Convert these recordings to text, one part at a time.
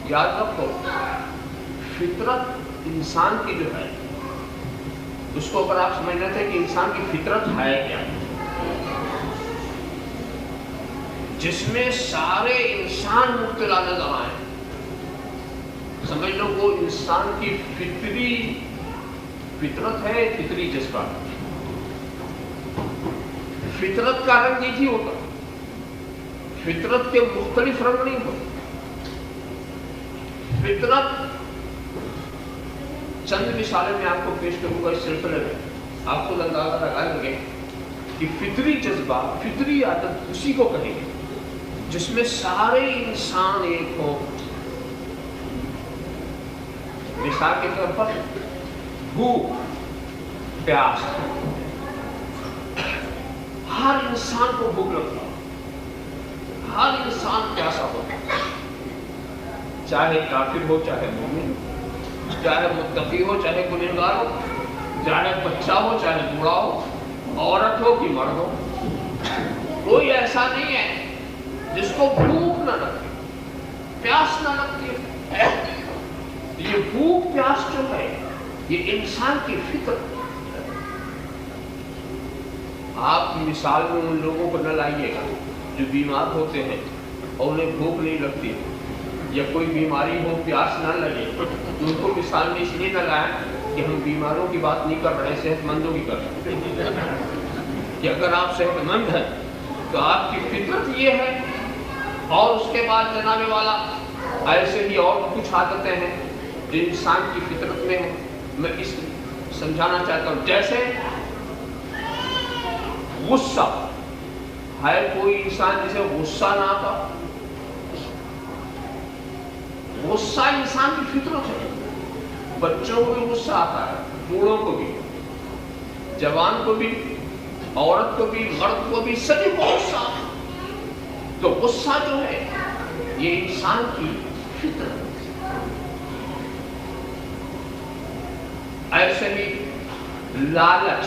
یاد رکھو فطرت انسان کی جو ہے اس کو اگر آپ سمجھ لیتے کہ انسان کی فطرت ہے کیا، جس میں سارے انسان مبتلا نظر آئے، سمجھ لو وہ انسان کی فطرت ہے، فطری جذبہ۔ فطرت کا رنگ ایک ہی ہوتا، فطرت کے مختلف رنگ نہیں ہوتے۔ فطرت چند مثالیں میں آپ کو پیش کروں گا اس سلسلے میں، آپ کو اندازہ لگائیں گے کہ فطری جذبہ، فطری عادت اسی کو کہیں گے جس میں سارے انسان ایک ہو۔ مثال کے طور پر بھوک، پیاس، ہر انسان کو بھوک لگتا، ہر انسان پیاسا ہوتا، چاہے کافر ہو چاہے مومن، چاہے متقی ہو چاہے گنہگار ہو، چاہے بچہ ہو چاہے بوڑھا ہو، عورت ہو کہ مرد ہو، کوئی ایسا نہیں ہے جس کو بھوک نہ لگتی، پیاس نہ لگتی ہے۔ یہ بھوک پیاس جو ہے یہ انسان کی فطرت۔ آپ مثال میں ان لوگوں کو نہ لائیے گا جو بیمار ہوتے ہیں اور انہیں بھوک نہیں لگتی، یا کوئی بیماری ہو پیاس نہ لگے، ان کو مثال میں اس لیے نہ لائیں کہ ہم بیماروں کی بات نہیں کر رہے، صحت مندوں کی کر رہے ہیں کہ اگر آپ صحت مند ہیں تو آپ کی فطرت یہ ہے۔ اور اس کے بعد جناب والا ایسے ہی اور کچھ عادتیں ہیں جو انسان کی فطرت میں ہوں، میں اس سمجھانا چاہتا ہوں۔ جیسے غصہ ہے، کوئی انسان جسے غصہ نہ آتا؟ غصہ انسان کی فطرت ہے، بچوں کو بھی غصہ آتا ہے، بوڑھوں کو بھی، جوان کو بھی، عورت کو بھی، مرد کو بھی، سبھی کو غصہ آتا ہے۔ تو غصہ جو ہے یہ انسان کی فطرت ہے۔ ایسے ہی لالچ،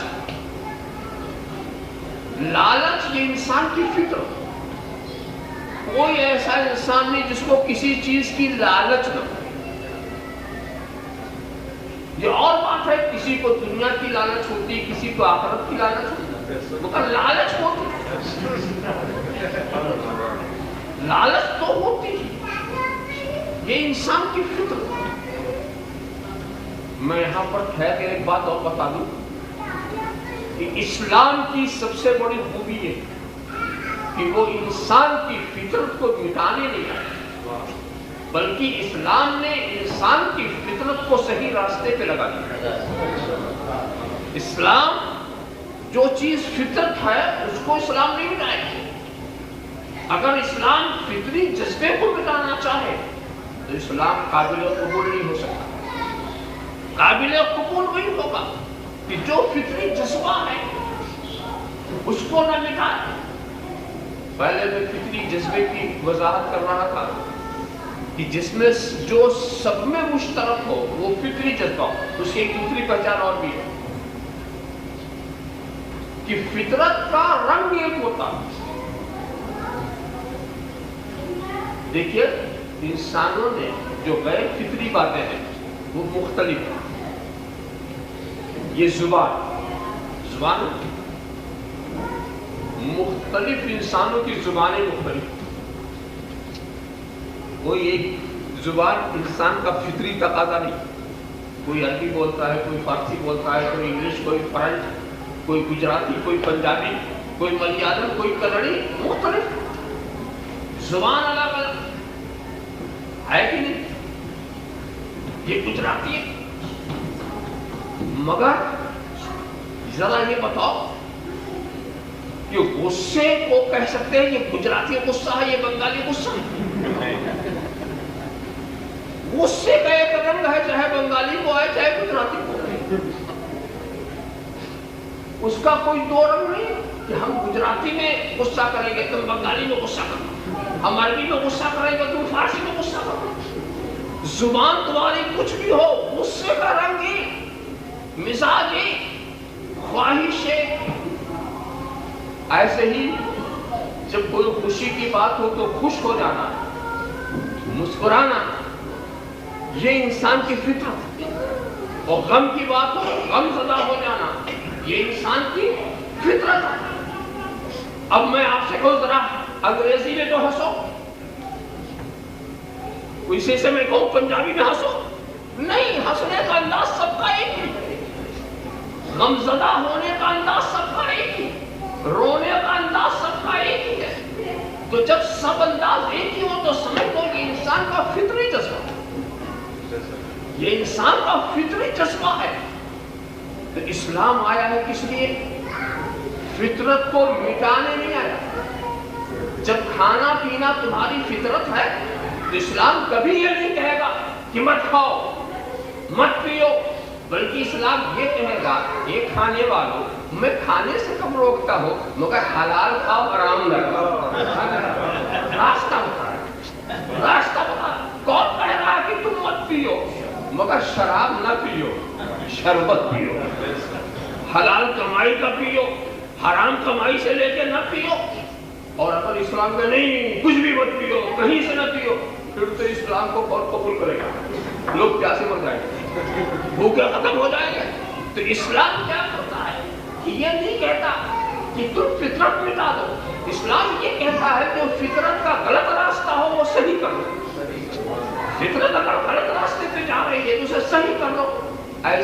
لالچ یہ انسان کی فطرت ہے۔ کوئی ایسا انسان نہیں جس کو کسی چیز کی لالچ نہ ہو۔ یہ اور بات ہے، کسی کو دنیا کی لالچ ہوتی، کسی کو آخرت کی لالچ ہوتی، مگر لالچ ہوتی، لالچ تو ہوتی ہی، یہ انسان کی فطرت ہے۔ میں یہاں پر ٹھہر کے ایک بات اور بتا دوں کہ اسلام کی سب سے بڑی خوبی ہے کہ وہ انسان کی فطرت کو مٹانے نہیں آیا، بلکہ اسلام نے انسان کی فطرت کو صحیح راستے پہ لگا دیا۔ اسلام جو چیز فطرت ہے اس کو اسلام نہیں مٹائے گا۔ اگر اسلام فطری جذبے کو مٹانا چاہے تو اسلام قابل قبول نہیں ہو سکتا۔ قابل قبول وہی ہوگا کہ جو فطری جذبہ ہے اس کو نہ مٹائے۔ پہلے میں فطری جذبے کی وضاحت کر رہا تھا کہ جس میں جو سب میں مشترک ہو وہ فطری جذبہ ہو۔ اس کی ایک دوسری پہچان اور بھی ہے کہ فطرت کا رنگ ایک ہوتا۔ دیکھیے انسانوں نے جو غیر فطری باتیں ہیں وہ مختلف ہیں۔ یہ زبان مختلف انسانوں کی زبانیں مختلف، کوئی ایک زبان انسان کا فطری تقاضا نہیں، کوئی عربی بولتا ہے، کوئی فارسی بولتا ہے، کوئی انگلش، کوئی فرنچ، کوئی گجراتی، کوئی پنجابی، کوئی ملیالم، کوئی کنڑی، مختلف زبان الگ الگ ہے کہ نہیں؟ یہ گجراتی ہے، مگر ذرا یہ بتاؤ کہ غصے کو کہہ سکتے ہیں یہ گجراتی غصہ ہے، یہ بنگالی غصہ ہے؟ غصے کا ایک رنگ ہے، چاہے بنگالی کو ہے چاہے گجراتی کو ہے، اس کا کوئی دو رنگ نہیں کہ ہم گجراتی میں غصہ کریں گے تم بنگالی میں غصہ کرو، ہم عربی میں غصہ کریں گے تم فارسی میں غصہ کرو۔ زبان تمہاری کچھ بھی ہو، غصے کا رنگ ہی، مزاج ہی، خواہش ہے۔ ایسے ہی جب کوئی خوشی کی بات ہو تو خوش ہو جانا، مسکرانا، یہ انسان کی فطرت ہے. اور غم کی بات ہو، غم زدہ ہو جانا، یہ انسان کی فطرت ہے. اب میں آپ سے کہوں ذرا انگریزی میں تو ہنسو، اسی سے میں کہوں پنجابی میں ہنسو، نہیں، ہنسنے کا انداز سب کا ایک ہی، غم زدہ ہونے کا انداز سب کا ایک ہی، رونے کا انداز سب کا ایک ہی ہے. تو جب سب انداز ایک ہی ہو تو سمجھ لو کہ انسان کا فطری جذبہ ہے، یہ انسان کا فطری جذبہ ہے. تو اسلام آیا ہے کس لیے؟ فطرت کو مٹانے نہیں آیا. جب کھانا پینا تمہاری فطرت ہے تو اسلام کبھی یہ نہیں کہے گا کہ مت کھاؤ مت پیو، بلکہ اسلام یہ کہے گا یہ کھانے والوں، میں کھانے سے کم روکتا ہوں مگر حلال کھاؤ، حرام نہ کھاؤ. راستہ بتا، راستہ بتا. کون کہہ رہا کہ تم مت پیو مگر شراب نہ پیو، شربت پیو، حلال کمائی کا پیو، حرام کمائی سے لے کے نہ پیو. اور اگر اسلام میں نہیں کچھ بھی مت پیو، کہیں سے نہ پیو، پھر تو اسلام کو کون قبول کرے گا؟ لوگ پیاسے مر جائیں گے، بھوکے ختم ہو جائیں گے. تو اسلام کیا کرتا ہے کہ یہ نہیں کہتا کہ تم فطرت مٹا دو، اسلام یہ کہتا ہے جو فطرت کا غلط راستہ ہو وہ صحیح کر لو. فطرت اگر غلط راستے پہ جا رہی ہے تو اسے صحیح کر لو. ایسے